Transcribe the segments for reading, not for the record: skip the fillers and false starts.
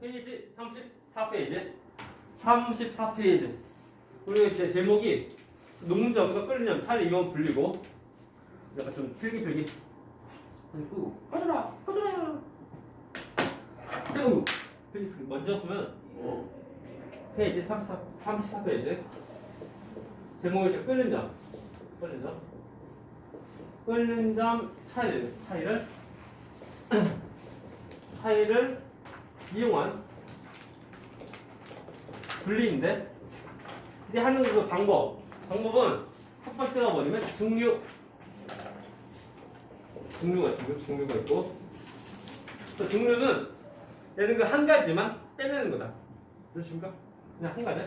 페이지 34페이지. 34페이지. 우리 제 제목이 논문지 어디서 끌리냐면 차라리 이건 불리고 약간 좀 필기필기. 그리고 꺼져라. 그리고 필기필기. 먼저 보면 페이지 34페이지. 제목이 이제 끌는 점. 끌는 점 차이를 이용한 분리인데, 근데 하는 그 방법은 첫 번째가 뭐냐면 증류가 있고, 또 증류는 얘는 그 한 가지만 빼내는 거다. 그렇습니까? 그냥 한 가지,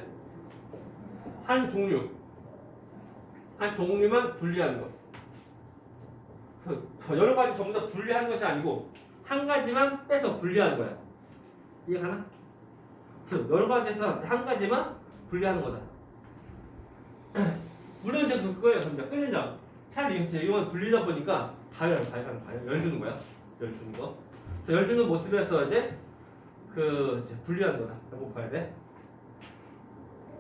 한 종류만 분리하는 거. 여러 가지 전부 다 분리하는 것이 아니고 한 가지만 빼서 분리하는 거야. 이해가나? 여러 가지에서 한 가지만 분리하는 거다. 물론 이제 그거예요. 끌린 점. 차라리 이건 분리다 보니까 가열 주는 거야. 열 주는 거. 열 주는 모습에서 이제 분리하는 거다. 라고 봐야 돼.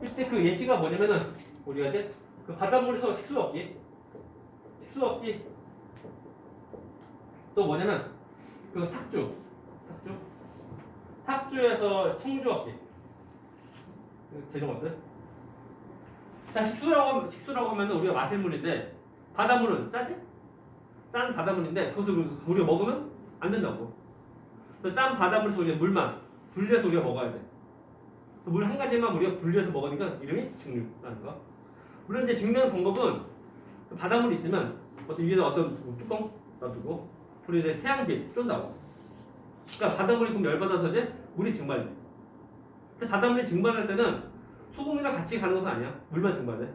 이때 그 예시가 뭐냐면은 우리가 이제 그 바닷물에서 식수 얻기. 또 뭐냐면 그 탁주에서 청주 얻기. 제조것들. 자, 식수라고 하면 우리가 마실 물인데, 바닷물은 짜지? 짠 바닷물인데 그것을 우리가 먹으면 안 된다고. 그래서 짠 바닷물에서 우리가 물만 분리해서 우리가 먹어야 돼. 물 한 가지만 우리가 분리해서 먹으니까 이름이 증류라는 거. 물론 이제 증류하는 방법은 바닷물이 있으면 위에다 어떤 뚜껑 놔두고 우리 이제 태양빛 쫀다고. 그러니까 바닷물이 그럼 열받아서 이제 물이 증발돼. 근데 바닷물이 증발할 때는 소금이랑 같이 가는 것은 아니야. 물만 증발돼.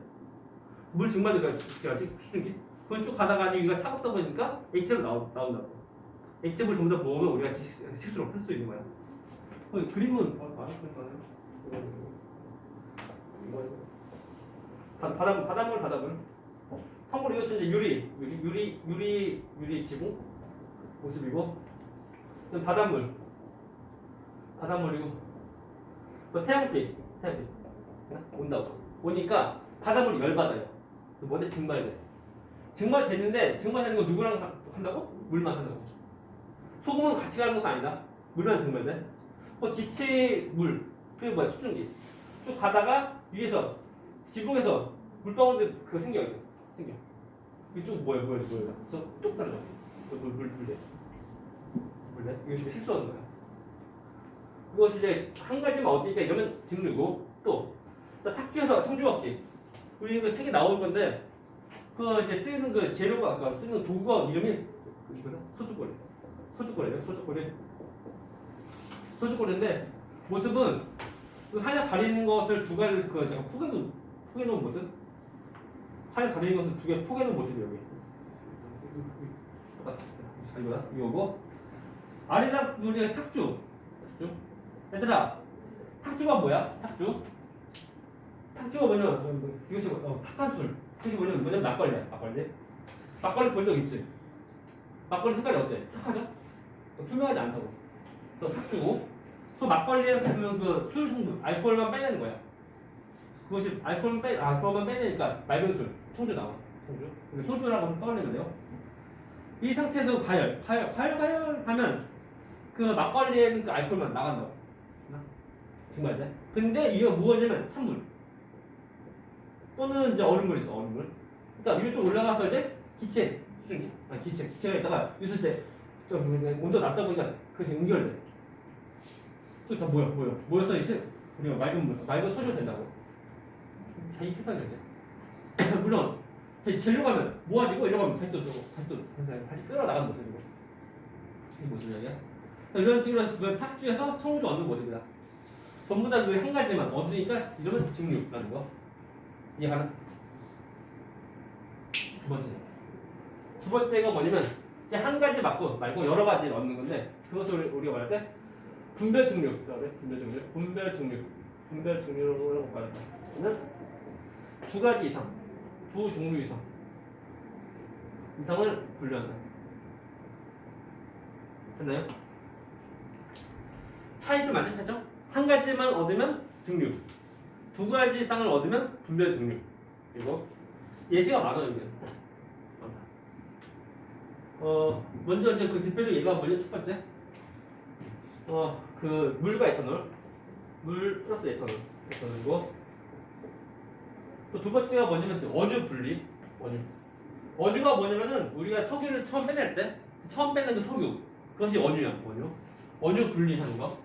물 증발돼가 수증기. 그건 쭉 가다가 여기가 차갑다 보니까 액체로 나온다고. 액체물 전부 다 모으면 우리가 식수로 쓸 수 있는 거야. 그림은 바닷물. 참고로 이것은 이제 유리 지붕 모습이고, 바닷물이고, 또 태양빛 온다고. 오니까 바닷물이 열받아요. 뭐데 증발돼. 증발되는데 증발되는 거 누구랑 한다고? 물만 한다고. 소금은 같이 가는 것은 아니다. 물만 증발돼. 기체물, 그게 뭐야? 수증기. 쭉 가다가 위에서 지붕에서 물방울들 생겨. 이쪽 뭐야? 그래서 뚝 떨어져. 물래. 이거 지금 식수하는 거야. 이것이 이제 한 가지만 어디니까 이러면 증류고, 또 탁주에서 청주 얻기. 우리 그 책에 나올 건데, 그 이제 쓰는 그 재료가 아까 쓰는 도구가 이름이 소주꼬리인데 모습은 그 하나 가리는 것을 두 가지 포개놓은 모습. 하나 가리는 것을 두 개 포개놓은 모습이 여기. 이거고, 아래다 우리가 탁주. 얘들아, 탁주가 뭐야? 탁주가 뭐냐면 이것이 탁한 술. 이것이 뭐냐면 막걸리야. 막걸리 본 적 있지? 막걸리 색깔이 어때? 탁하죠? 투명하지 않다고. 그래서 탁주고, 또 막걸리에서 보면 그 술 성분, 알코올만 빼내는 거야. 그것이 알코올만 빼내니까 맑은 술, 청주 나와. 근데 소주라고 하면 떠올리는데요. 이 상태에서 가열 하면 그 막걸리에는 그 알코올만 나간다고. 정말 돼? 근데 이거 무엇이냐면 찬물 또는 이제 얼음물 있어. 그러니까 위로 좀 올라가서 이제 기체가 있다가 여기서 이제 좀 온도 낮다 보니까 그것이 응결돼. 또 다 모여서 이제 우리가 맑은 소주가 된다고. 자기 패턴이 돼. 물론 젤로 가면 모아지고 이러고 하면 다시 끌어나가는 모습이고, 이 모습이야. 이런 식으로 탁주에서 청주 얻는 모습이다. 전부 다 그 한 가지만 얻으니까 이러면 증류라는 거. 이해가나? 두 번째가 뭐냐면 이제 한 가지 말고 여러 가지를 얻는 건데, 그것을 우리가 말할 때 분별 증류라고 해. 분별 증류라고 말한다. 두 가지 이상, 두 종류 이상을 분류한다. 됐나요? 차이점 맞죠? 차이점? 한 가지만 얻으면 등류, 두 가지 이상을 얻으면 분별 등류. 그리고 예시가 많아요. 이게. 먼저 이제 그 대표적 예가 뭐냐? 첫 번째, 그 물과 에탄올, 물 플러스 에탄올이고, 또 두 번째가 뭐냐면 원유 분리. 원유가 뭐냐면은 우리가 석유를 처음 빼낼 때 처음 빼는 그 석유, 그것이 원유야. 원유 분리하는 거.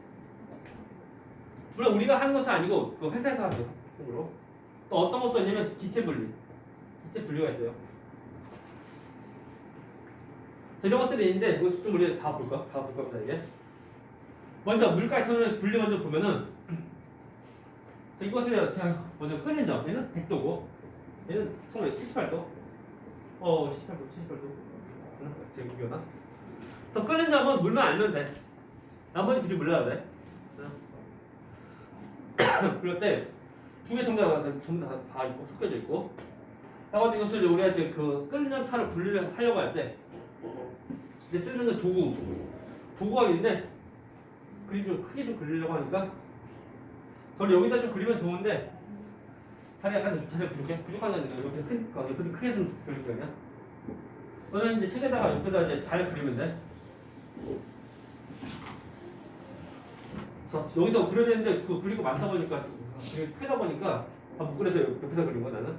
물론 우리가 하는 것은 아니고 그 회사에서 하는 거. 또 어떤 것도 있냐면 기체 분리가 있어요. 이런 것들이 있는데 이거 좀 우리가 다 볼 겁니다. 이게 먼저 물과 에탄올 분리 먼저 보면은 이것을 그냥 먼저 끓는 점. 얘는 100도고 얘는 78도. 78도. 제일 무기하다. 그래서 끓는 점은 물만 알면 돼. 나머지 굳이 몰라도 돼. 그럴 때 두 개 정답 전부 다 있고 섞여져 있고. 나머지 이것을 우리가 이제 그 끓는 점 차를 분리를 하려고 할 때 이제 쓰는 건 도구가 있는데 그림 좀 크게 좀 그리려고 하니까 저는 여기다 좀 그리면 좋은데 자리 약간 자리 부족하다는 거예요. 옆에 크게 좀 그릴 거냐? 저는 이제 책에다가 옆에다 이제 잘 그리면 돼. 자, 여기다 그려야 되는데 그 그리고 많다 보니까 되게 크다 보니까 다 못 그려서 옆에다 그린 거야 나는.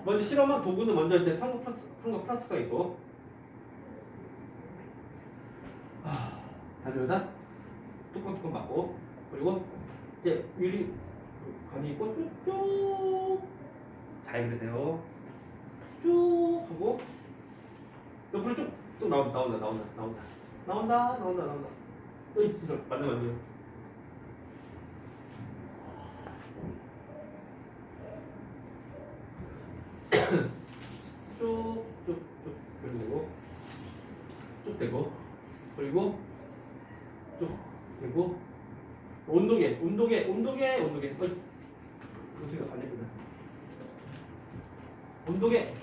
먼저 실험한 도구는 먼저 이제 삼각 플라스가 있고, 달려다 뚜껑 맞고, 그리고 이제 유리 관이 있고 쭉쭉 잘 그리세요. 쭉 하고 옆으로 쭉 나온다. 또 있어. 맞네. 쭉 그리고 쭉 되고, 그리고 쭉 되고, 온도계. 이거 안 예쁘다. 온도계.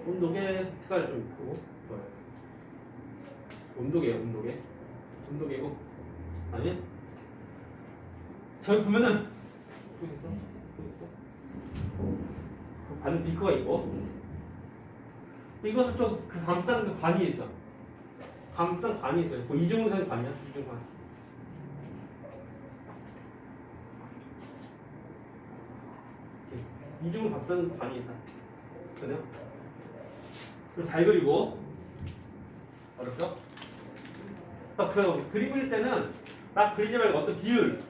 온도계 색깔 좀 있고 좋아요. 온도계고. 아니 저기 보면은 반응 비커가 있고, 이것은 또 그 감싸는 그 관이 있어. 감싼 관이 있어요. 그 이중관 관이야. 이중을 감싸는 관이 있다. 그래요? 그럼 잘 그리고. 어렵죠? 그 그림 그릴 때는 막 그리지 말고 어떤 비율을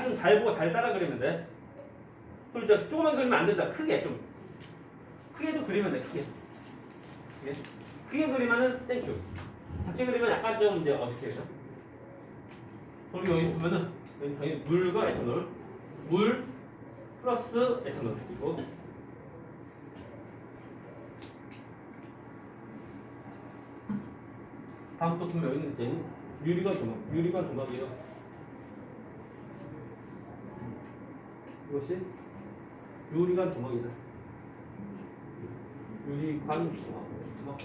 좀 잘 보고 잘 따라 그리면 돼. 그리고 이제 조금만 그리면 안 된다. 크게 좀 그리면 돼. 크게 그리면은 땡큐. 작게 그리면 약간 좀 이제 어색해요. 그리고 여기 보면은 여기 물과 에탄올, 물 플러스 에탄올 있고, 다음 또 보면 여기는 이제 유리관 조각이에요. 이것이 유리관 도막이다. 유리관 도막.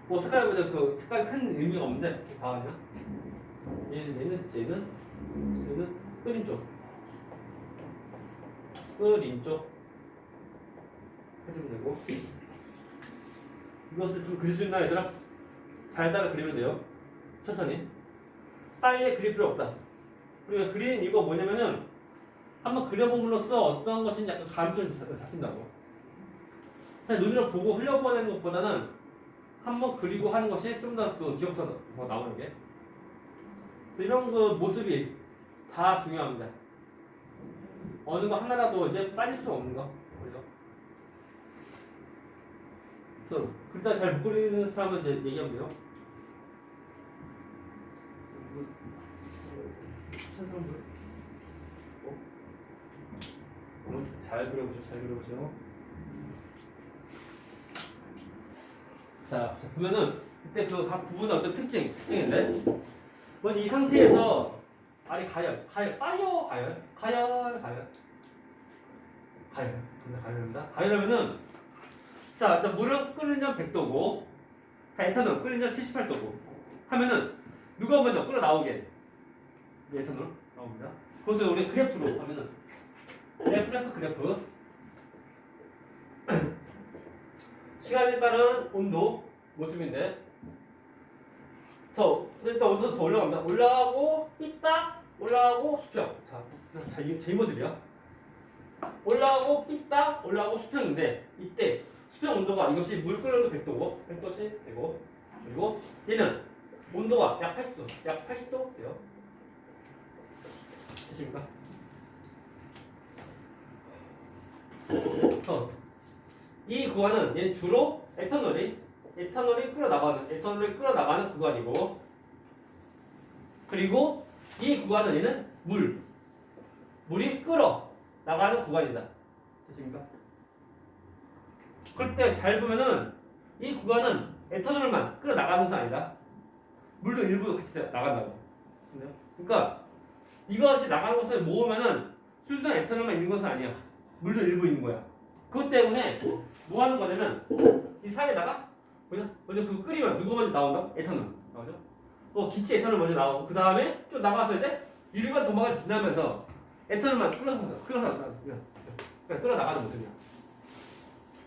뭐 색깔을 보자. 그 색깔 큰 의미가 없는데 다 그냥 얘는 끓인 쪽 해주면 되고, 이것을 좀 그릴 수 있나 얘들아? 잘 따라 그리면 돼요. 천천히. 빨리 그릴 필요 없다. 그리고 그린 이거 뭐냐면은 한번 그려봄으로써 어떤 것인지 약간 감이 좀 잡힌다고. 그냥 눈으로 보고 흘려보내는 것보다는 한번 그리고 하는 것이 좀 더 그 기억도 더 나오는 게. 이런 그 모습이 다 중요합니다. 어느 거 하나라도 이제 빠질 수 없는 거. 그래서 글자 잘 못 그리는 사람은 이제 얘기하면 돼요. 잘 그려보죠. 자, 보면은 그때 그 각 부분의 어떤 특징인데, 먼저 이 상태에서 알이 가열, 파이어, 가열. 근데 가열합니다. 가열하면은, 자, 일단 물은 끓이면 100도고, 에탄올 끓이면 78도고, 하면은, 누가 먼저 끓어 나오게? 에탄올 나옵니다. 그것을 우리 그래프로 하면은, 그래프. 시간에 따른 온도 모습인데, 일단 온도 더 올라갑니다. 올라가고, 삐딱, 올라가고, 수평. 자, 이게 제 모습이야. 올라가고, 삐딱, 올라가고, 수평인데, 이때, 수평 온도가 이것이 물 끓여도 100도고, 100도씩 되고, 그리고 얘는 온도가 약 80도 돼요. 되십니까? 이 구간은 얘는 주로 에탄올이 끌어나가는 구간이고, 그리고 이 구간은 얘는 물이 끌어나가는 구간이다. 되십니까? 그럴 때 잘 보면은 이 구간은 에탄올만 끌어나가는 것은 아니다. 물도 일부 같이 나간다고. 그러니까 이것이 나가는 것을 모으면은 순수한 에탄올만 있는 것은 아니야. 물도 일부 있는 거야. 그것 때문에 뭐 하는 거냐면 이 사이에다가 먼저 그거 끓이면 누가 먼저 나온다? 에탄올 나오죠? 기체 에탄올 먼저 나오고 그 다음에 쭉 나가서 이제 유리관 도막을 지나면서 에탄올만 끌어나가는 모습이야.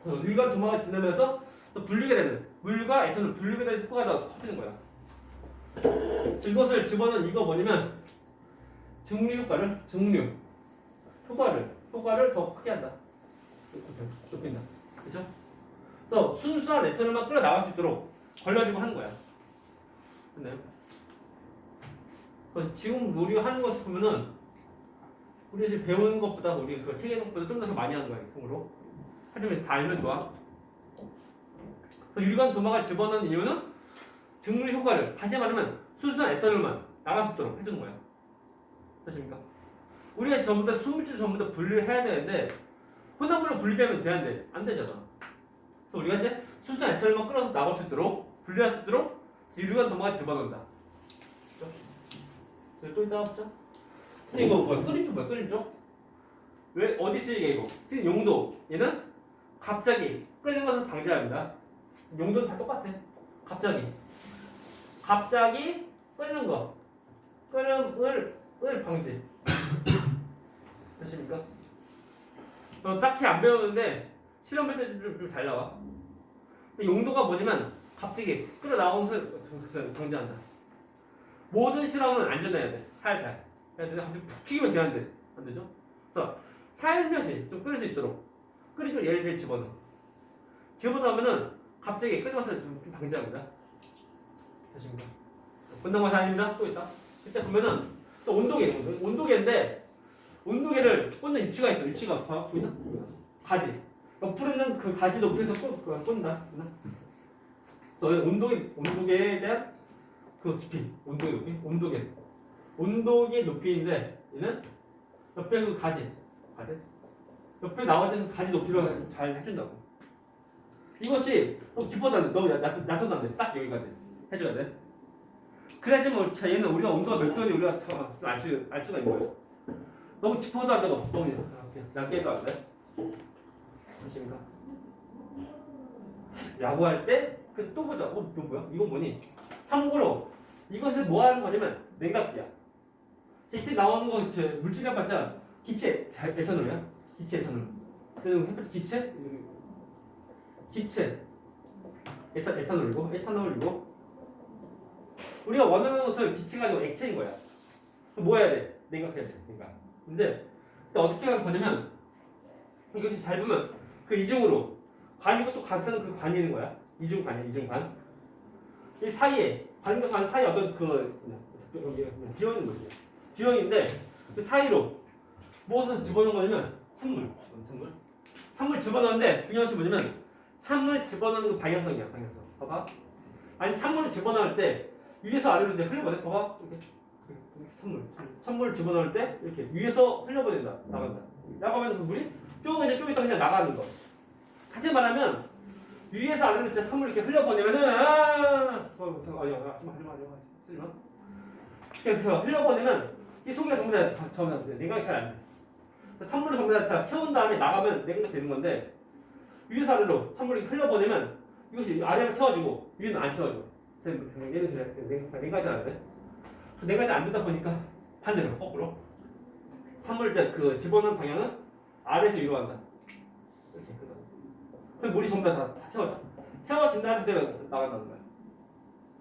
그래서 유리관 도막을 지나면서 또 분리가 되는 물과 에탄올 분리가 되는 효과가 더 커지는 거야. 이것을 집어넣은 이거 뭐냐면 증류 효과를 더 크게 한다. 좁힌다. 그렇죠? 그래서 순수한 에탄올만 끌어 나갈 수 있도록 걸러지고 하는 거야. 됐나요? 지금 우리가 하는 것을 보면은 우리가 지금 배우는 것보다 우리 그 책에 있는 것보다 좀 더 많이 하는 거야. 성으로. 하지만 다 알면 좋아. 그래서 유리관 도막을 집어넣는 이유는 증류 효과를 다시 말하면 순수한 에탄올만 나갈 수 있도록 해주는 거야. 됐습니까? 우리가 전부 다 수물질 전부 다 분리를 해야 되는데 혼합물로 분리되면 되는데 안 되잖아. 그래서 우리가 이제 순수한 에탄올만 끌어서 나갈 수 있도록 분리할 수 있도록 유리관 도막을 집어넣는다. 그렇죠? 또 이따 보자. 근데 이거 뭐야? 끓임조? 왜 어디 쓰이게 이거? 쓰인 용도 얘는 갑자기 끓는 것을 방지합니다. 용도는 다 똑같아. 갑자기 끓는 거, 끓음을 방지. 되십니까? 딱히 안 배우는데 실험 할 때 좀 잘 나와. 용도가 뭐냐면 갑자기 끓어 나오는 것을 방지한다. 모든 실험은 안전해야 돼. 살살. 갑자기 푹 튀기면 되는데 안 되죠? 그래서 살며시 좀 끓일 수 있도록 끓이죠. 예를 들어 집어넣으면은 갑자기 끓는 것을 좀 방지합니다. 되십니까? 끝난 것이 아닙니다. 또 있다. 그때 보면은 또 온도계인데 온도계를 꽂는 위치가 있어. 위치가 보이나? 가지. 옆으로 있는 그 가지 높이에서 꽂는다. 그래서 온도계에 대한 그 깊이, 온도계 높이인데 얘는 옆에 그 가지. 옆에 나와있는 가지 높이로 잘 해준다고. 이것이 너무 깊어도 안 돼. 너무 얕아도 안 돼. 딱 여기까지 해줘야 돼. 그래야지 뭐 얘는 우리가 온도가 몇 도인지 우리가 알 수가 있는 거예요. 너무 깊어도 안 되고 너무 얇게도 안 돼. 아십니까? 야구할 때 그 또 보자. 이거 뭐야? 이건 뭐니? 참고로 이것을 뭐 하는 거냐면 냉각기야. 이때 나오는 거 물질량 봤자 기체 에탄올이야. 기체 에탄올. 기체 에탄올이고 우리가 원하는 것은 기체가 아니고 액체인 거야. 그럼 뭐 해야 돼? 냉각해야 돼. 근데 어떻게 하면 되냐면 이것이 잘 보면 그 이중으로 관이고 또 같은 그 관이 있는 거야. 이중관. 이 사이에 관과 관 사이에 어떤 여기 비형인 거지. 비형인데 그 사이로 무엇을 집어넣은 거냐면 찬물 집어넣는데 중요한 것이 뭐냐면 찬물 집어넣는 그 방향성이야. 봐봐. 아니 찬물을 집어넣을 때 위에서 아래로 이제 흘려보내. 봐봐. 이렇게 찬물을 집어넣을 때 이렇게 위에서 흘려보낸다. 나간다. 나가면 그 물이 쭉 있다 그냥 나가는 거. 다시 말하면 위에서 아래로 이제 찬물을 이렇게 흘려보내면은 쓰지마. 그래서 흘려보내면 이 속에 전부 다 냉각이 잘 안 돼. 그래서 찬물을 전부 다 채운 다음에 나가면 냉각 되는 건데 위에서 아래로 찬물이 흘려보내면 이것이 아래가 채워지고 위는 안 채워져. 얘는 냉각이 잘 안 돼. 냉각이 안 되다 보니까 반대로 거꾸로 찬물을 그 집어넣는 방향은 아래에서 위로 간다. 이렇게 그럼 물이 전부 다 채워져. 채워진 다음에 그대로 나간다는 거야.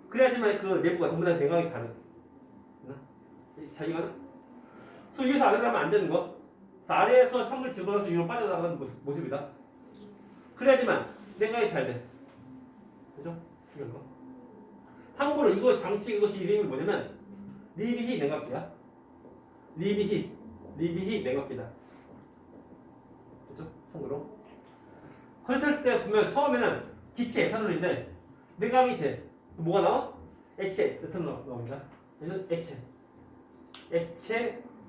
그래야지만 그 내부가 전부 다 냉각이 가능. 자기가 위에서 아래로 하면 안 되는 거. 그래서 아래에서 찬물 집어넣어서 위로 빠져나가는 모습이다. 그래야지만 냉각이 잘 돼. 그죠? 중요한 거. 참고로 이거 장치 이것이 이름이 뭐냐면 리비히 냉각기야. 리비히 냉각기다. 그죠? 참고로. 그랬을 때 보면 처음에는 기체 에탄올인데 냉각이 돼. 뭐가 나와? 액체 에탄올 나옵니다. 얘는 액체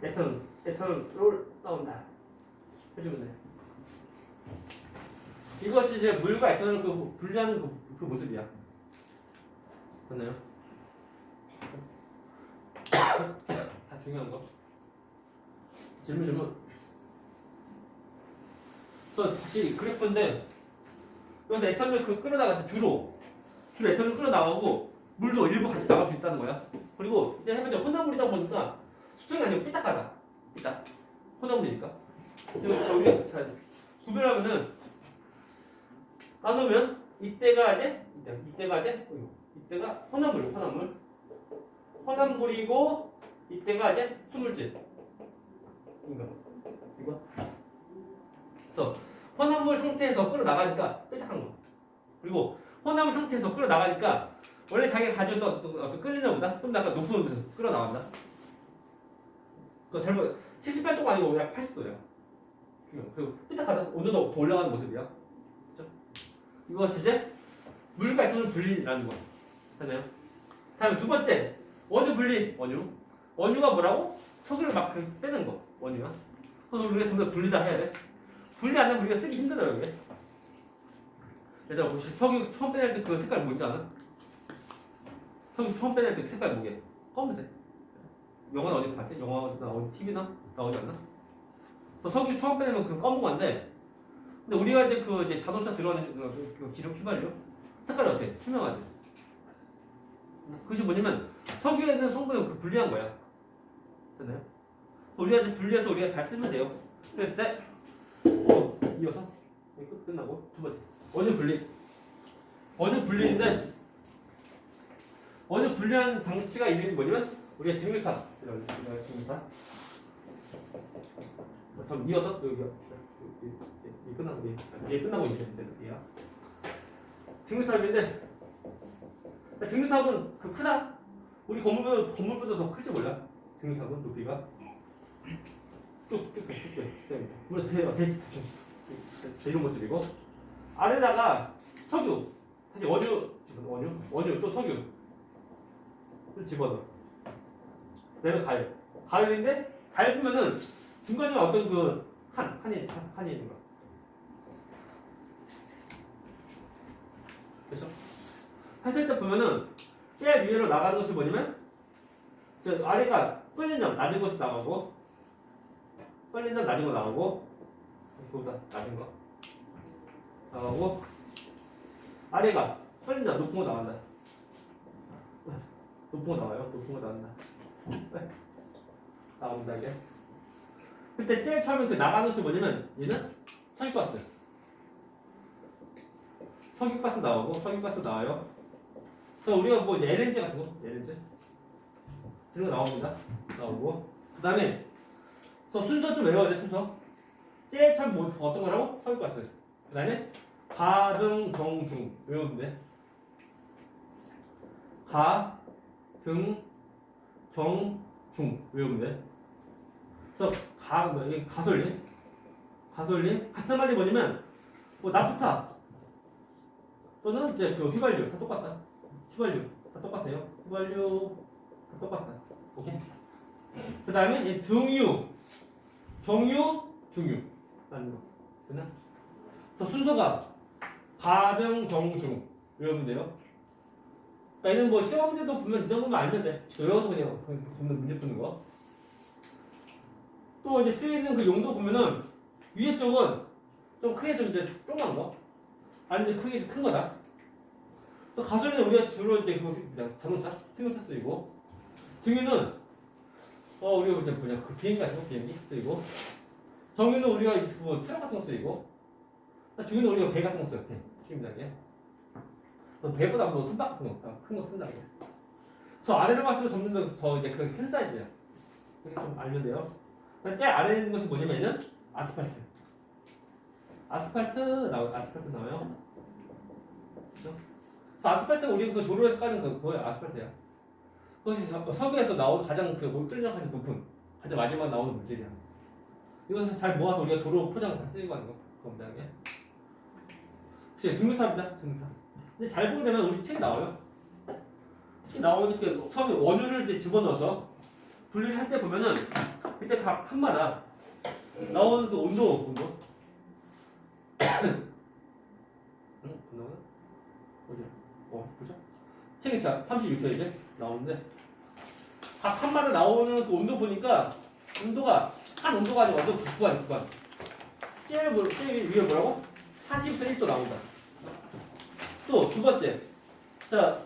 에탄올 나온다. 해주면 돼. 이것이 이제 물과 에탄올 분리하는 그 모습이야. 맞나요? 다 중요한 거. 질문. 그래서 다시 그래프인데 여기서 에탄올 끌어나갈 때 주로 에탄올 끌어나가고 물도 일부 같이 나갈 수 있다는 거야. 그리고 이제 해보자. 혼합물이다 보니까 수평이 아니고 삐딱하다. 삐딱. 혼합물이니까. 저기 잘 구별하면은 나누면 이때가 혼합물이고 이때가 이제 수물질. 이거. 그래서 혼합물 상태에서 끌어나가니까 삐딱한 거. 그리고 혼합물 상태에서 끌어나가니까 원래 자기가 가지고 어떤 끌리는 보다 좀 약간 높은 곳에서 끌어나간다. 그거 잘못 78도가 아니고 약 80도야. 그리고 삐딱하다. 온도도 더 올라가는 모습이야. 그렇죠? 이것이 이제 물과 에탄올 분리라는 거. 됐나요? 다음에 두 번째 원유 분리. 원유가 뭐라고? 석유를 막 빼는 거. 원유야. 그래서 우리가 전부 다 분리다 해야 돼. 분리 안 하면 우리가 쓰기 힘들어요. 이게. 얘들아 혹시 석유 처음 빼낼 때 그 색깔 뭔지 아나? 석유 처음 빼낼 때 그 색깔 뭐게? 검은색. 영화는 어디 봤지? 영화나 어디 TV나 나오지 않나? 그래서 석유 처음 빼내면 그 검은 건데, 근데 우리가 이제 자동차 들어가는 그 기름 휘발유 색깔이 어때? 투명하지. 그것이 뭐냐면 석유에 있는 성분을 분리한 거야. 됐나요? 우리가 이제 분리해서 우리가 잘 쓰면 돼요. 그럴 때 이어서 끝나고 두 번째 원유 분리인데 원유 분리한 장치가 이름이 뭐냐면 우리가 증류탄. 참 이어서 여기 끝나고 이게 끝나고 이제 여기야. 증류탑인데 증류탑은 크다. 우리 건물보다 더 클지 몰라. 증류탑은 높이가 쭉쭉쭉 물론 이런 모습이고 아래다가 석유 다시 원유 또 석유 또 집어넣어. 그다음에 가열인데 잘 보면은 중간에 어떤 그 한이 있는 거. 그렇죠? 했을 때 보면은 제일 위로 나가는 것이 뭐냐면 저 아래가 끓는 점 낮은 것이 나가고 끓는 점 낮은 거 나오고 이거보다 낮은 거 나가고 아래가 끓는 점 높은 거 나간다. 높은 거 나와요. 높은 거 나간다. 나옵니다 이게. 그때 제일 처음에 그 나가는 것이 뭐냐면 얘는 석유가스 나와요. 그래서 우리가 뭐 이제 LNG 같은 거, LNG 이런 거 나오고 그 다음에 순서 좀 외워야 돼. 순서 제일 처음 뭐 어떤 거라고? 석유가스. 그 다음에 가등정중 외우면 돼. 가등경중 외우면 돼. 그래서 가솔린 같은 말이 뭐냐면 뭐 나프타 또는 이제 그 휘발유 다 똑같다. 휘발유 다 똑같아요. 휘발유 다 똑같다. 오케이. 그 다음에 등유, 경유, 중유 라는 거. 됐나? 그래서 순서가 가등정중 외우면 돼요. 그러니까 얘는 뭐 시험 문제도 보면 이 정도만 알면 돼. 외워서 그냥 문제 푸는 거. 또 이제 쓰이는 그 용도 보면은 위에 쪽은 좀 크게 좀 이제 조그만 거, 아니면 크게 좀 큰 거다. 또 가솔린은 우리가 주로 이제 그 자동차, 승용차 쓰이고, 등유는 우리가 이제 뭐냐 그 비행기 같은 거 비행기 쓰이고, 정유는 우리가 뭐 트럭 같은 거 쓰이고, 중유는 우리가 배 같은 거 써요. 배 튀김장에. 배보다 뭐 선박 같은 거 큰 거 쓴다고. 그래서 아래로 갈수록 점점 더 이제 그 큰 사이즈야. 이렇게 좀 알면 돼요. 제일 아래에 있는 것이 뭐냐면은 아스팔트. 아스팔트 나와요. 그죠? 그래서 아스팔트는 우리 그 도로에서 까는 그거야 아스팔트야. 그것이 석유에서 나온 가장 그 물질량 가장 높은 가장 마지막 나오는 물질이야. 이것을 잘 모아서 우리가 도로 포장을 다 쓰고 하는 거 겁니다. 그치 증류탑이다 증류탑. 근데 잘 보게 되면 우리 책에 나와요. 책에 나오니까 처음에 원유를 이제 집어넣어서 분리를 할 때 보면은 그때 각 칸마다 나오는 그 온도 응? 온도는 어디야? 보자. 책에 36페이지 나오는데 각 칸마다 나오는 그 온도 보니까 온도가 한 온도가 아니고 완전 구간. 제일 위에 뭐라고? 40에서 1도 나온다. 또 두 번째. 자,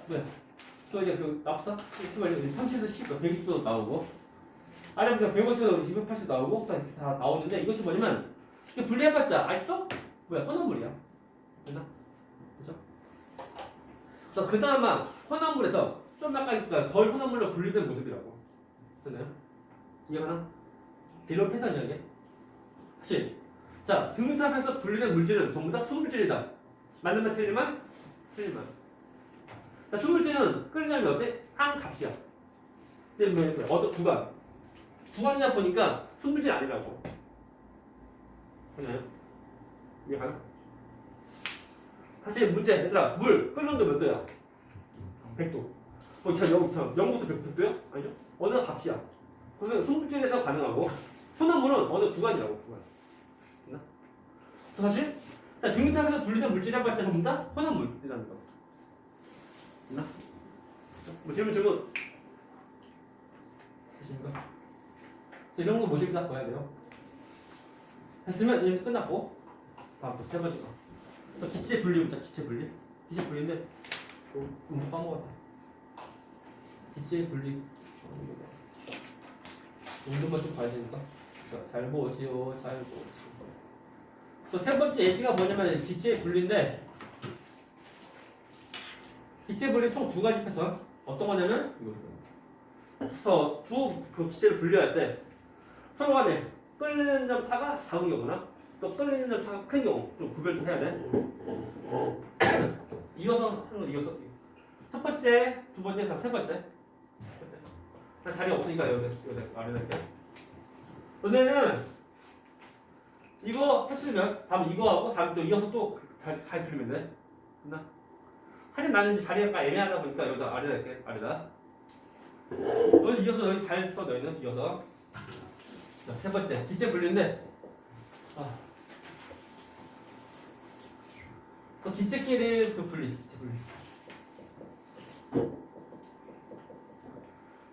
또 이제 그 납사? 30에서 10, 120도 나오고 아래부터 150에서 280도 나오고 다 나오는데 이것이 뭐냐면 이게 분리해봤자 아직도 혼합물이야. 됐나? 그죠? 그래서 그나마 혼합물에서 좀 약간 덜 혼합물로 분리된 모습이라고. 됐나요? 이해가나? 이런 패턴이야 이게. 다시. 자, 증류탑에서 분리된 물질은 전부 다 수물질이다. 맞는 말 틀리면? 틀리면. 자, 수물질은 끓이려면 어때? 한 값이야. 근데 어떤 구간이다 보니까 수물질 아니라고. 됐나요? 이해가나? 다시 문제. 얘들아, 물 끓는 도 몇 도야? 100도. 자, 0부터 100도야? 아니죠? 어느 값이야. 그래서 수물질에서 가능하고 혼합물은 어느 구간이라고. 구간. 됐나? 다시. 자, 증류탑에서 분리된 물질이 해봤자 전부 다 혼합물이라는 거. 됐나? 뭐 질문. 되십니까? 이런 거 모집이 다 봐야 돼요. 했으면 이제 끝났고 다음 또 세 번째 거. 또 기체 분리부터 기체 분리인데 못 까먹었다. 기체 분리 운동만 좀 봐야 되니까. 잘 보시오. 또 세 번째 예시가 뭐냐면 기체 분리인데 기체 분리 총 두 가지 패턴. 어떤 거냐면 그래서 그 기체를 분리할 때 서로 간에 끓는 점 차가 작은 경우나 또 끓는 점 차가 큰 경우 좀 구별 좀 해야 돼. 이어서 첫 번째, 두 번째, 세 번째. 자리가 없으니까 여기 아래 낼게. 너네는 이거 했으면 다음 이거하고 다음 또 이어서 또 잘 그리면 돼. 됐나? 사실 나는 이제 자리가 애매하다 보니까 여기다 아래 낼게. 아래다. 너희 이어서 너희 잘 써. 너희는 이어서. 자, 세 번째 기체 분리인데 그래서 기체끼리 그 분리.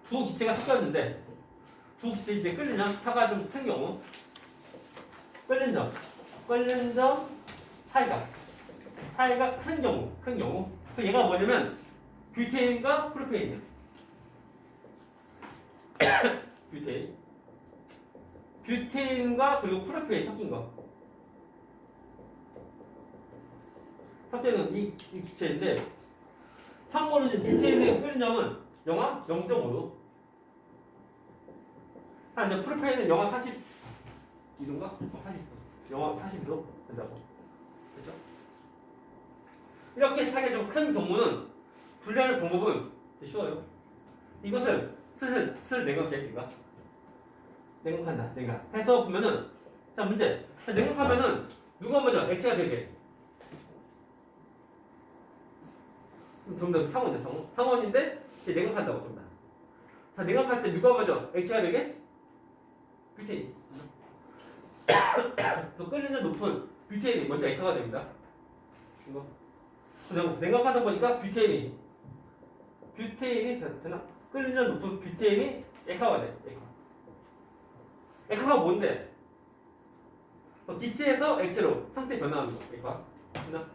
두 기체가 섞였는데 두 기체 이제 끓는 점 차가 좀 큰 경우 끓는 점 차이가 큰 경우 그 얘가 뭐냐면 뷰테인과 프로페인이야. 뷰테인과 그리고 프로페인 섞인 거. 섞여있는 이 기체인데 참고로 지금 뷰테인의 끓는 점은 영하 0.5도. 이제 프로페인은 영하 42도인가? 40도. 영하 42도 된다고. 그렇죠? 이렇게 차이가 좀 큰 경우는 분리하는 방법은 쉬워요. 이것을 슬슬 냉각해. 냉각한다. 해서 보면은 자 문제. 자, 냉각하면은 누가 먼저 액체가 되게. 전부 다 상원인데 이제 냉각한다고 전부 다. 자 냉각할 때 누가 먼저 액체가 되게? 뷰테인. 그래서 끓는 높은 뷰테인이 먼저 액화가 됩니다. 이거. 냉각하다 보니까 뷰테인이 되나? 끓는 높은 뷰테인이 액화가 돼. 액화가 뭔데? 기체에서 액체로 상태 변화하는 거. 액화. 됐나?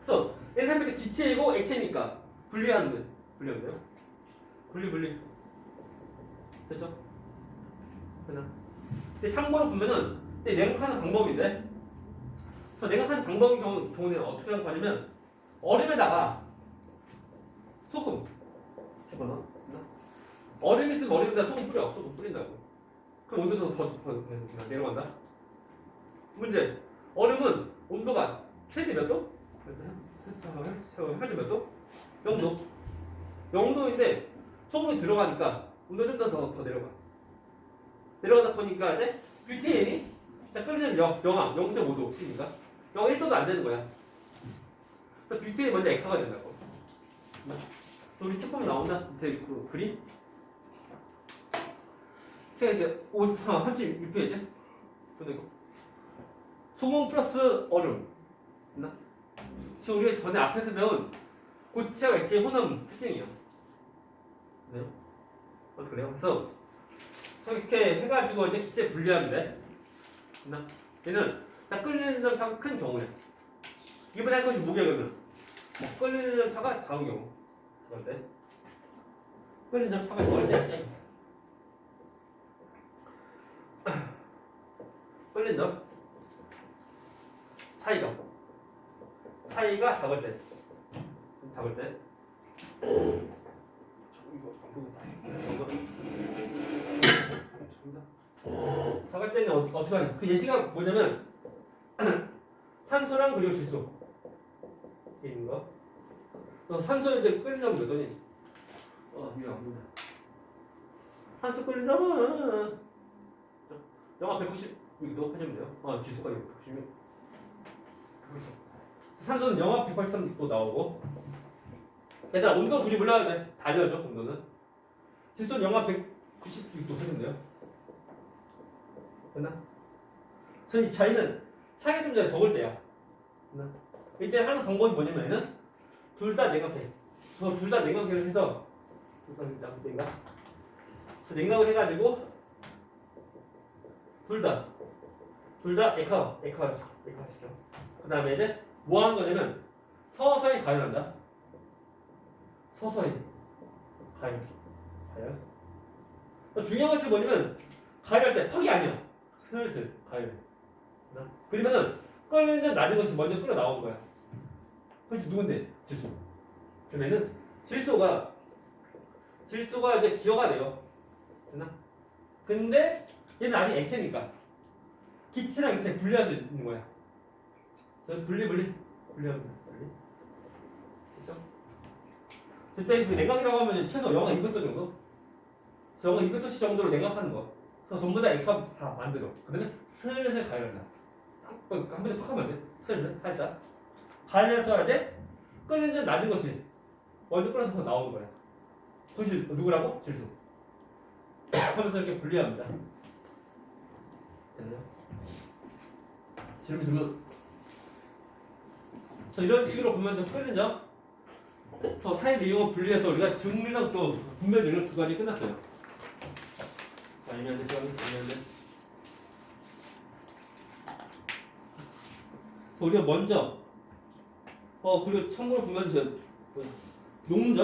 그래서 얘는 한 기체이고 액체니까 분리하는 거예요. 분리하면 돼요. 분리. 됐죠? 됐나? 근데 참고로 보면은 냉각하는 방법인데, 그래서 냉각하는 방법의 경우는 어떻게 하는 거냐면 얼음에다가 소금 집어넣어. 얼음 있으면 얼음에다 소금 뿌려. 소금 뿌린다고. 그럼 온도가 더 내려간다. 문제. 얼음은 온도가 최대 몇 도? 현재 몇 도? 0도. 0도인데 소금이 들어가니까 온도 좀 더 내려가. 내려가다 보니까 이제 뷰테인이 자 끓이면 영하 0.5도니까 영하 1도도 안 되는 거야. 그래서 뷰테인이 먼저 액화가 된다고. 우리 책방에 나온다. 그 그림? 제가 이제 36페이지. 그리고 소금 플러스 얼음. 있나? 지금 우리가 전에 앞에서 배운 고체와 액체의 혼합 특징이에요. 네. 그래요. 그래서 이렇게 해가지고 이제 기체 분리하면 돼. 있나? 얘는 자 끓이는 점 차가 큰 경우에 이번에 할 것이 뭐야 그러면? 끓이는 점 차가 작은 경우. 작을 때. 끓이는 점 차가 작을 때. 끓는 점 차이가 작을 때 이거 작을 때는 어떻게 하냐? 그 예시가 뭐냐면 산소랑 그리고 질소 있는 거. 산소 이제 끓이려면 그랬더니 이거 안 보인다. 산소 끓이려면 영하 190도 해주면 돼요. 질소까지 190도. 산소는 영하 183도 나오고. 얘들아 온도 둘이 몰라야 돼. 다 알려줘 온도는. 질소는 영하 196도 해주면 돼요. 됐나? 그래서 이 차이가 좀 적을 때야. 됐나? 이때 하는 방법이 뭐냐면은 둘 다 냉각해. 둘 다 냉각을 해서 냉각을 해가지고 둘 다 액화시켜. 그 다음에 이제 뭐 하는 거냐면 서서히 가열한다. 서서히 가열. 중요한 것이 뭐냐면 가열할 때 퍽이 아니야. 슬슬 가열해. 그러면은 끓는 낮은 것이 먼저 끓어 나온 거야. 그렇지 누군데? 질소. 그러면은 질소가 이제 기여가 돼요. 됐나? 근데 얘는 아직 액체니까 기체랑 액체 분리할 수 있는 거야. 그래서 분리하면 돼. 됐죠? 그때 그 냉각이라고 하면 최소 영하 200도 정도? 영하 200도씨 정도로 냉각하는 거. 그래서 전부 다 액화 다 만들어. 그다음에 슬슬 가열한다. 한 번에 팍 하면 돼. 슬슬 살짝 가열해서 이제 끓는 점 낮은 것이 먼저 끓어서 나오는 거야. 그것이 누구라고? 질소. 하면서 이렇게 분리합니다. 됐나요? 질문. 이런 식으로 보면 좀 끓는 점. 그래서 사이를 이용해 분리해서 우리가 증류랑 또 분배 능력 두 가지 끝났어요. 아니면 우리가 먼저 그리고 참고로 보면 녹는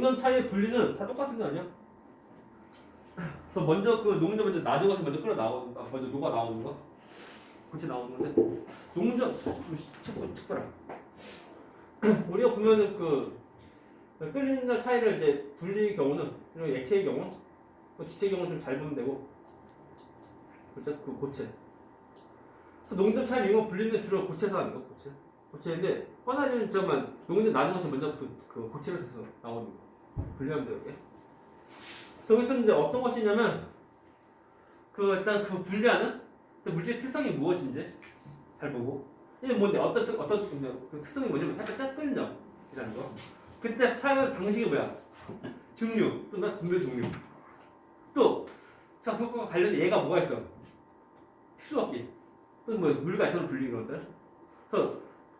점 차이의 분리는 다 똑같은 거 아니야? 그래서 먼저 그 녹는 점 먼저 낮은 것이 먼저 먼저 녹아 나오는 거, 같이 나오는데 녹는 점 측보라. 우리가 보면은 그 끓이는 점 차이를 이제 분리의 경우는 그리고 액체의 경우, 기체의 경우는 좀 잘 보면 되고, 그렇죠? 그 고체. 그래서 녹는 점 차이를 이거 분리는 주로 고체에서 하는 거, 고체인데 뻔하지는 점만 녹는 점 낮은 것이 먼저 그 고체로 돼서 나오는 거. 분리하면 돼요, 이렇게. 여기서 이제 어떤 것이냐면 일단 그 분리하는 그 물질의 특성이 무엇인지 잘 보고, 이게 뭔데 어떤 그 특성이 뭐냐면 약간 짝 끓는 점이라는 거. 그때 사용하는 방식이 뭐야? 증류 또는 분배 증류. 또 자 그것과 관련된 얘가 뭐가 있어? 특수압기 또는 뭐 물 같은 걸 분리는 것들. 그래서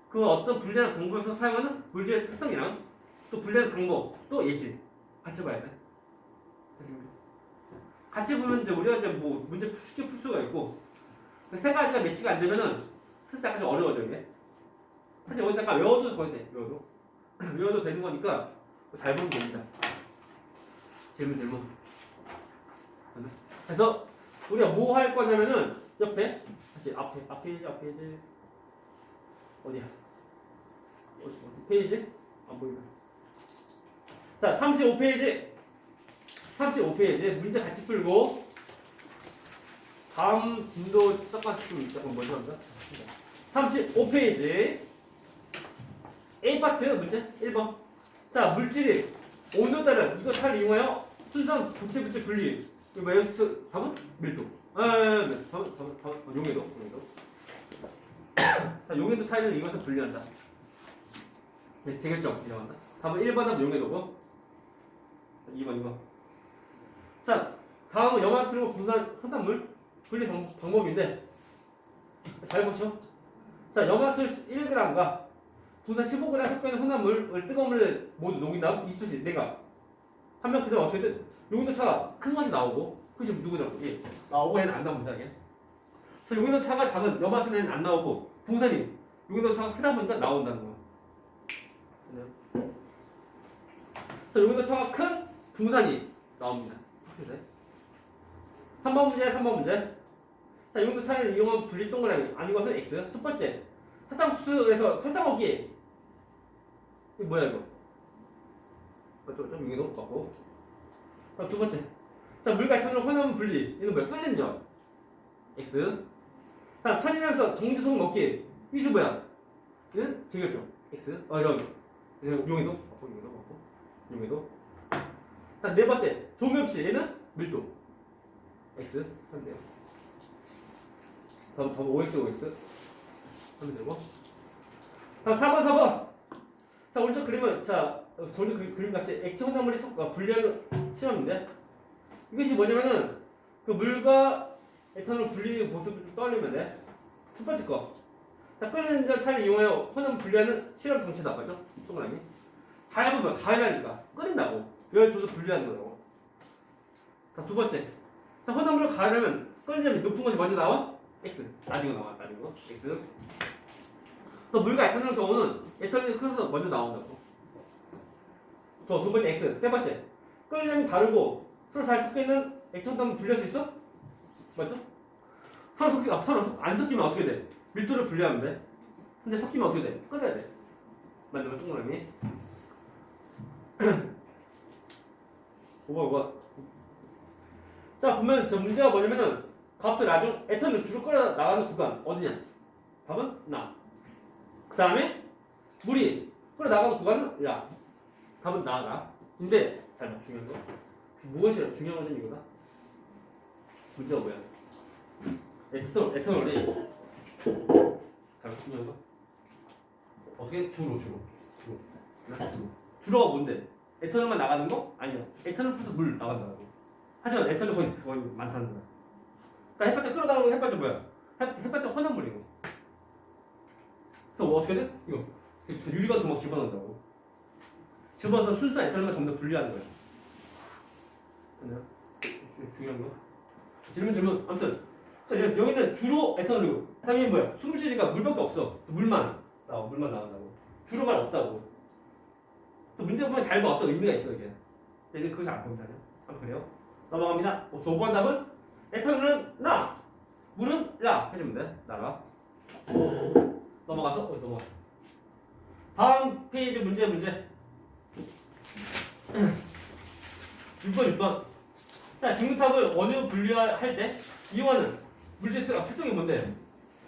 그 어떤 분리하는 방법에서 사용하는 물질의 특성이랑 또 분리하는 방법 또 예시 같이 봐야 돼. 같이 보면 이제 우리가 이제 뭐 문제 쉽게 풀 수가 있고 그 세 가지가 매치가 안 되면은 슬슬 약간 좀 어려워져 이게. 사실 여기서 약간 외워도 거의 돼. 외워도 외워도 되는 거니까 잘 보면 됩니다. 질문. 그래서 우리가 뭐 할 거냐면은 옆에 다시 앞에 이제 어디야? 어디 페이지? 안 보이네. 자, 35페이지. 35페이지 문제 같이 풀고 다음 진도 잠깐 먼저 합니다. 35페이지 A파트 문제 1번. 자, 물질이 온도 따른 이거 잘 이용하여 순수한 부채 분리. 이거 뭐예요? 답은 밀도. 답은 용해도. 자, 용해도 차이를 이용해서 분리한다. 네, 제결정 이용한다. 답은 1번 답은 용해도고 2번. 자, 다음은 염화 트리고 분산 산탄물 분리 방법인데 잘 보시죠. 자, 염화툴 1g과 분산 15g 섞여있는 혼합물을 뜨거운 물에 모두 녹인 다음 20초씩 내가 하면 그다음 어떻게 돼? 용인도 차가 큰 것이 나오고 그게 지금 누구냐고 예. 나오고 얘는 안 나옵니다. 예. 그래서 용인도 차가 작은 염화툴에는 안 나오고 분산이 용인도 차가 크다 보니까 나온다는 거예요. 그래서 용인도 차가 큰 분산이 나옵니다. 확실해. 3번 문제. 자, 용도 차이를 이용한 분리 동그라미 아닌 것은 X. 첫 번째, 사탕수수에서 설탕 오기. 이게 뭐야 이거? 좀 용해도 맞고. 두 번째, 자, 물과 에탄올 혼합 분리. 이건 뭐야? 끓는 점. X. 다음 천연염소 정지소금 먹기. 이게 뭐야? 이는 제결정. X. 여기. 용해도 맞고. 용해도. 다음 네 번째, 조미없이 얘는 밀도. X 하면 돼요. 다음 OX 하면 되고. 다음 4번. 자, 오른쪽 그림은 자, 오른쪽 그림 같이 액체 혼합물이 분리하는 실험인데 이것이 뭐냐면은 그 물과 에탄올 분리 모습을 떠올리면 돼. 첫 번째 거. 자, 끓는 점 차를 이용하여 혼합물 분리하는 실험 장치다. 맞죠? 동그라미. 잘 보면 가열하니까 끓인다고. 열 줘서 분리하는 거라고. 자, 두 번째. 자, 혼합물을 가열하면 끓는 점이 높은 것이 먼저 나와? X. 나중에 나와. X. 그래서 물과 에탄올 경우는 에탄올이 커서 먼저 나온다고. 두 번째 X. 세 번째. 끓는 점이 다르고 서로 잘 섞여있는 액체 혼합물 분리할 수 있어? 맞죠? 서로 안 섞이면 어떻게 돼? 밀도를 분리하면 돼. 근데 섞이면 어떻게 돼? 끓여야 돼. 맞죠? 동그라미. 5번. 자, 보면 저 문제가 뭐냐면은 값을 나중 에탄올 주로 끓여 나가는 구간 어디냐? 답은 나. 그 다음에 물이 끓여 나가는 구간은 야. 답은 나가. 근데 잘 봐. 중요한 거. 무엇이 중요한 거는 이거다. 문제가 뭐야? 에탄올이 잘 봐. 중요한 거. 어떻게 주로. 주로가 뭔데? 에탄올만 나가는 거? 아니야. 에탄올 플러스 물 나간다고. 하지만 에탄올이 거의 많다는 거야. 그러니까 햇볕에 끌어나가는 거 햇볕이 뭐야? 햇볕은 혼합물이고. 그래서 뭐 어떻게 돼? 이거 유리 같은 거 집어넣는다고. 집어넣어서 순수한 에탄올만 전부 다 분리하는 거야. 맞나요? 중요한 거. 질문. 아무튼 자, 여기는 주로 에탄올이고 그다음에 뭐야? 수물질이가 물밖에 없어. 물만 나온다고. 주로만 없다고. 또 문제 보면 잘 봐. 어떤 의미가 있어 이게. 근데 그것이 안 보인다냐? 한번 그래요. 넘어갑니다. 5번 답은 에탄올은 나, 물은 라 해주면 돼. 나라. 넘어가서. 다음 페이지 문제. 6번. 자, 직류탑을 원유 분리할 때 이용하는 물질 특성이 뭔데?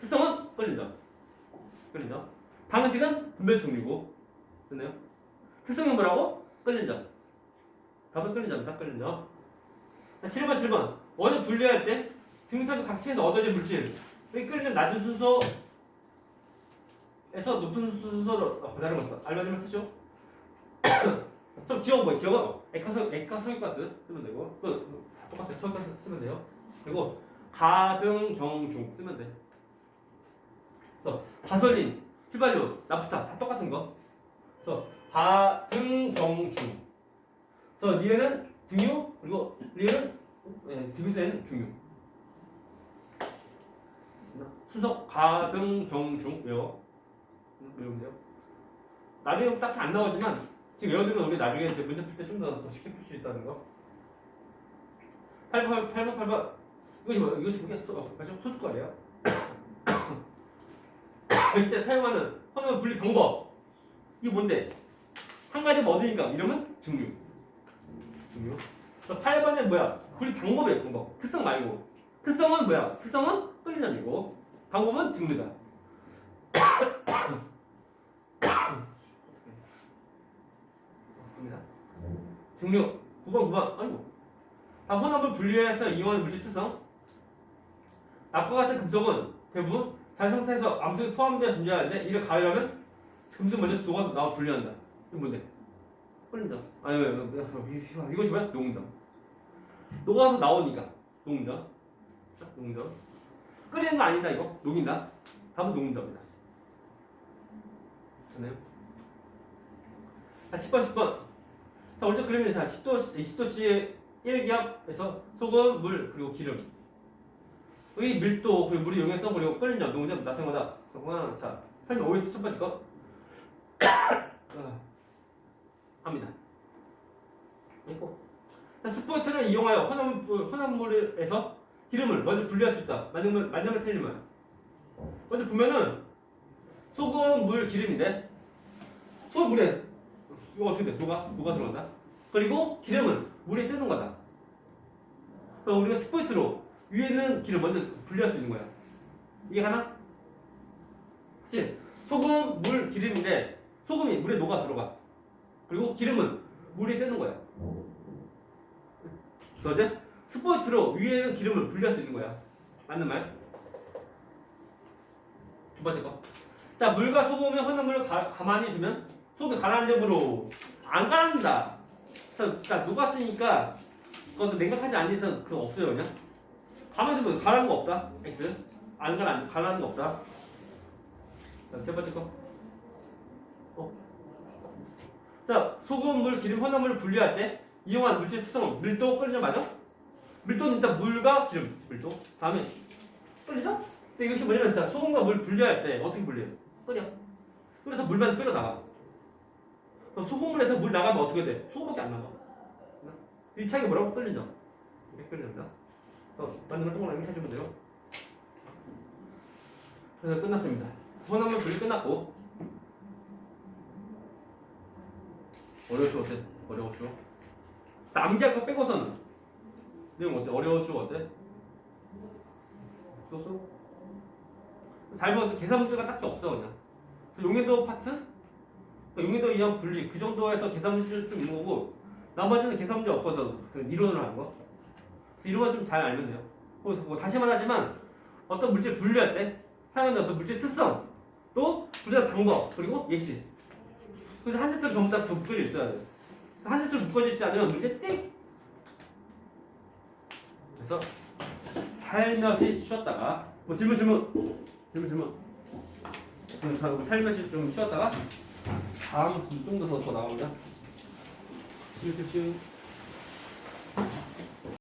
특성은 끓린다. 방식은 분별충류고. 됐나요? 특성은 뭐라고? 끓린다. 답은 끓린다. 끓린다. 7번. 원유 분리할 때 직류탑이 각층에서 얻어진 물질 끓이는 낮은 순서에서 높은 순서로 다른 거 알맞으면 쓰죠. 좀 귀여운 거예요. 귀여워. 액화석유가스 쓰면 되고 똑같아요. 석유가스 쓰면 돼요. 그리고 가등정중 쓰면 돼. 그래서 가솔린, 휘발유, 나프타 다 똑같은 거. 그래서 가등정중. 그래서 리에는 등유 그리고 리에는 디귿에는 중요. 순서 가등 경중 외워. 외우세요. 나중에 딱히 안 나오지만 지금 외워두면 우리 나중에 이제 문제 풀 때 좀 더 쉽게 풀 수 있다는 거. 8번 이것이 뭐야? 이것이 뭐야? 소수거리야. 이때 사용하는 헌화물 분리 방법. 이게 뭔데? 한 가지 얻으니까 이러면 증류. 8번은 뭐야? 분리 방법이에요. 방법. 특성 말고. 특성은 뭐야? 특성은 끌리점이고 방법은 증류다. 증류 9번 아이고. 헌화물 분리해서 이용하는 물질 특성. 앞과 같은 금속은 대부분 잔 상태에서 암석이 포함되어 존재하는데 이를 가열하면 금속 먼저 녹아서 나와 분리한다. 이거 뭔데? 끌린다. 아니 이것이 뭐야? 녹는다. 녹아서 나오니까 녹는다. 녹는다. 끓이는 거 아니다 이거. 녹인다. 답은 녹는다입니다. 됐나요? 자 10번. 자 오른쪽 그림에 자 10도씨 1기압에서 소금, 물 그리고 기름. 의 밀도 그리고 물의 용해성 그리고 끓는 점 녹는 점 나타나다. 그러면 자 설명 OS 첫 번째 거 합니다. 있고. 자 스포이트를 이용하여 혼합물에서 기름을 먼저 분리할 수 있다. 맞는 말 틀리면 먼저 보면은 소금, 물, 기름인데 소금 물에 이거 어떻게 돼? 녹아 들어간다. 그리고 기름은 물에 뜨는 거다. 그래서 우리가 스포이트로 위에 있는 기름 먼저 분리할 수 있는 거야. 이게 하나? 그치? 소금, 물, 기름인데 소금이 물에 녹아 들어가. 그리고 기름은 물에 뜨는 거야. 그래서 이제 스포이트로 위에 있는 기름을 분리할 수 있는 거야. 맞는 말? 두 번째 거. 자, 물과 소금의 혼합물을 가만히 두면 소금이 가라앉으므로 안 가라앉는다. 자, 녹았으니까 그것도 냉각하지 않는 이상 그거 없어요, 그냥. 가만히 두면 가라앉는 거 없다. X. 안 가라앉는 거 없다. 자, 세 번째 거. 자, 소금, 물, 기름, 혼합물을 분리할 때 이용한 물질 특성은 밀도, 끓이죠, 맞아? 밀도는 일단 물과 기름, 밀도. 다음에 끓이죠? 근데 이것이 뭐냐면 자, 소금과 물 분리할 때 어떻게 분리해요? 끓여. 그래서 물만 끓여 나가. 그럼 소금물에서 물 나가면 어떻게 돼? 소금밖에 안 나가. 이 차이가 뭐라고? 끓이죠. 이렇게 끓여줍니다. 맞는 걸 동그라미 해주면 돼요. 그래서 끝났습니다. 혼합물 분리 끝났고. 어려워 어때? 어려워 쉬워? 암기할 거 빼고서는 내용 어때? 어려워 쉬워 어때? 쉬웠어? 잘 보면 계산 문제가 딱히 없어 그냥. 용해도 파트? 용해도 이한 분리 그 정도에서 계산 문제 좀 있는 거고 나머지는 계산 문제 없어서 이론으로 하는 거. 이론만 좀 잘 알면 돼요. 그래서 뭐 다시 말하지만 어떤 물질 분리할 때 사용하는 어떤 물질 특성 또 분리할 방법 그리고 예시. 그래서 한 세트로 전부 다 묶여져 있어야 돼. 한 세트로 묶어져 있지 않으면 문제 띵! 그래서 살며시 쉬었다가 뭐 질문 살며시 좀 쉬었다가 다음 좀 더 나오면 질문